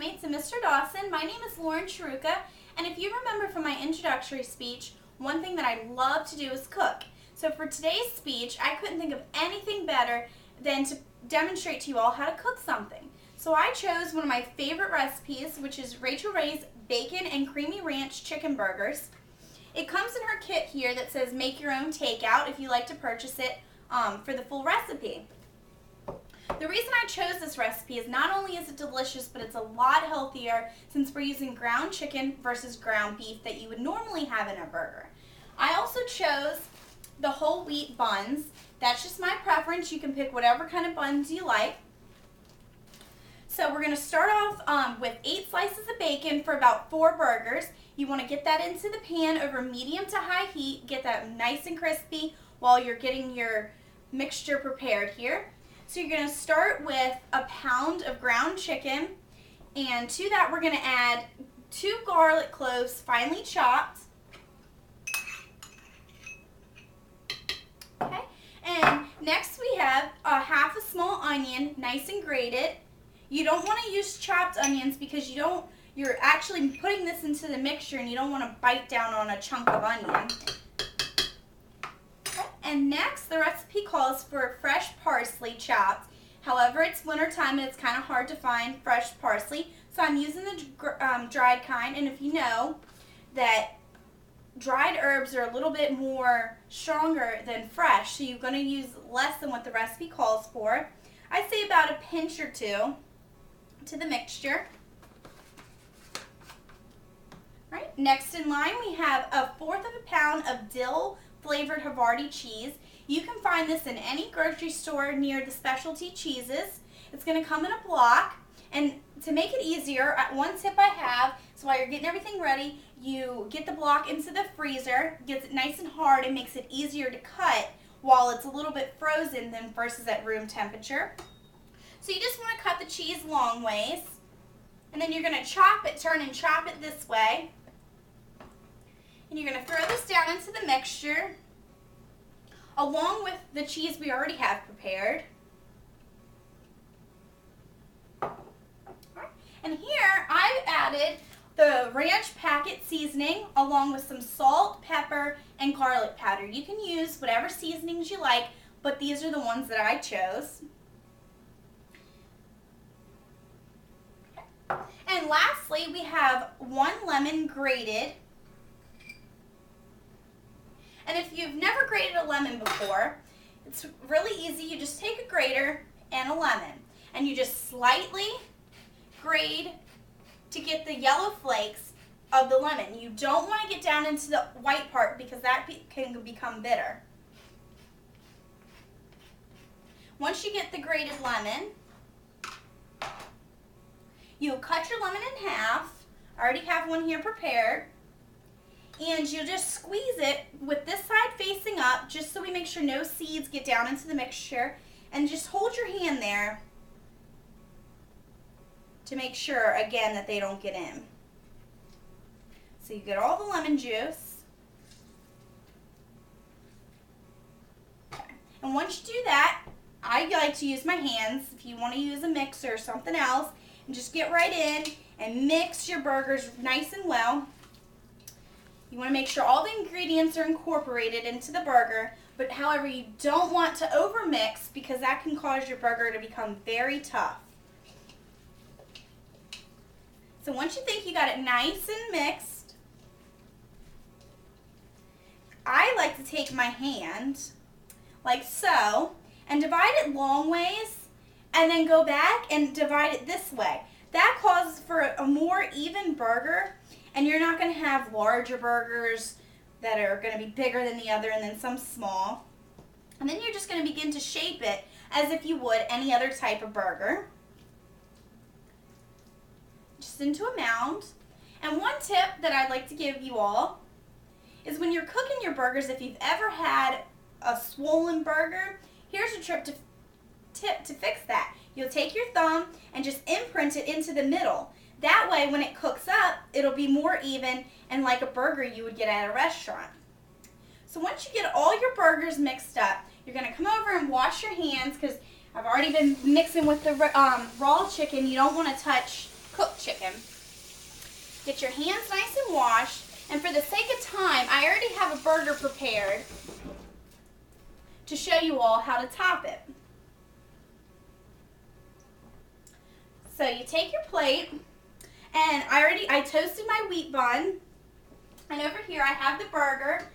classmates and Mr. Dawson. My name is Lauren Chiruka, and if you remember from my introductory speech, one thing that I love to do is cook. So for today's speech, I couldn't think of anything better than to demonstrate to you all how to cook something. So I chose one of my favorite recipes, which is Rachael Ray's Bacon and Creamy Ranch Chicken Burgers. It comes in her kit here that says make your own takeout if you like to purchase it for the full recipe. The reason I chose this recipe is not only is it delicious, but it's a lot healthier since we're using ground chicken versus ground beef that you would normally have in a burger. I also chose the whole wheat buns. That's just my preference. You can pick whatever kind of buns you like. So we're going to start off with 8 slices of bacon for about 4 burgers. You want to get that into the pan over medium to high heat, get that nice and crispy while you're getting your mixture prepared here. So you're going to start with a pound of ground chicken, and to that we're going to add 2 garlic cloves finely chopped. Okay, and next we have half a small onion, nice and grated. You don't want to use chopped onions because you're actually putting this into the mixture and you don't want to bite down on a chunk of onion. And next, the recipe calls for fresh parsley chopped. However, it's wintertime and it's kind of hard to find fresh parsley, so I'm using the dried kind. And if you know that dried herbs are a little bit more stronger than fresh, so you're going to use less than what the recipe calls for. I'd say about a pinch or 2 to the mixture. Right. Next in line, we have 1/4 of a pound of dill flavored Havarti cheese. You can find this in any grocery store near the specialty cheeses. It's going to come in a block, and to make it easier, one tip I have, so while you're getting everything ready, you get the block into the freezer, gets it nice and hard, and makes it easier to cut while it's a little bit frozen than versus at room temperature. So you just want to cut the cheese long ways, and then you're going to chop it, turn and chop it this way. And you're going to throw this down into the mixture along with the cheese we already have prepared. And here I've added the ranch packet seasoning along with some salt, pepper, and garlic powder. You can use whatever seasonings you like, but these are the ones that I chose. And lastly, we have 1 lemon grated. And if you've never grated a lemon before, it's really easy. You just take a grater and a lemon, and you just slightly grate to get the yellow flakes of the lemon. You don't want to get down into the white part because that can become bitter. Once you get the grated lemon, you'll cut your lemon in half. I already have one here prepared. And you'll just squeeze it with this side facing up, just so we make sure no seeds get down into the mixture. And just hold your hand there to make sure, again, that they don't get in. So you get all the lemon juice. Okay. And once you do that, I like to use my hands. If you want to use a mixer or something else, and just get right in and mix your burgers nice and well. You want to make sure all the ingredients are incorporated into the burger, but however, you don't want to overmix because that can cause your burger to become very tough. So once you think you got it nice and mixed, I like to take my hand, like so, and divide it long ways, and then go back and divide it this way. That causes for a more even burger, and you're not going to have larger burgers that are going to be bigger than the other and then some small. And then you're just going to begin to shape it as if you would any other type of burger. Just into a mound. And one tip that I'd like to give you all is when you're cooking your burgers, if you've ever had a swollen burger, here's a tip to fix that. You'll take your thumb and just imprint it into the middle. That way, when it cooks up, it'll be more even and like a burger you would get at a restaurant. So once you get all your burgers mixed up, you're going to come over and wash your hands because I've already been mixing with the raw chicken. You don't want to touch cooked chicken. Get your hands nice and washed, and for the sake of time, I already have a burger prepared to show you all how to top it. So you take your plate, and I toasted my wheat bun, and over here I have the burger.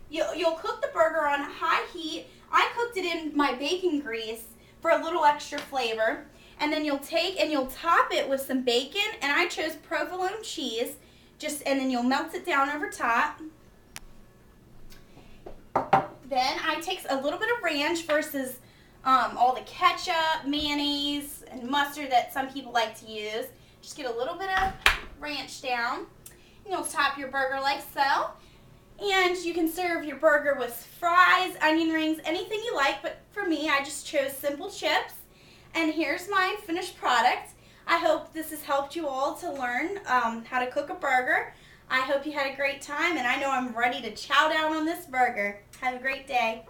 You'll cook the burger on high heat. I cooked it in my bacon grease for a little extra flavor. And then you'll take and you'll top it with some bacon, and I chose provolone cheese, and then you'll melt it down over top. Then I take a little bit of ranch versus all the ketchup, mayonnaise, and mustard that some people like to use. Just get a little bit of ranch down, and you'll top your burger like so. And you can serve your burger with fries, onion rings, anything you like, but for me, I just chose simple chips. And here's my finished product. I hope this has helped you all to learn how to cook a burger. I hope you had a great time, and I know I'm ready to chow down on this burger. Have a great day.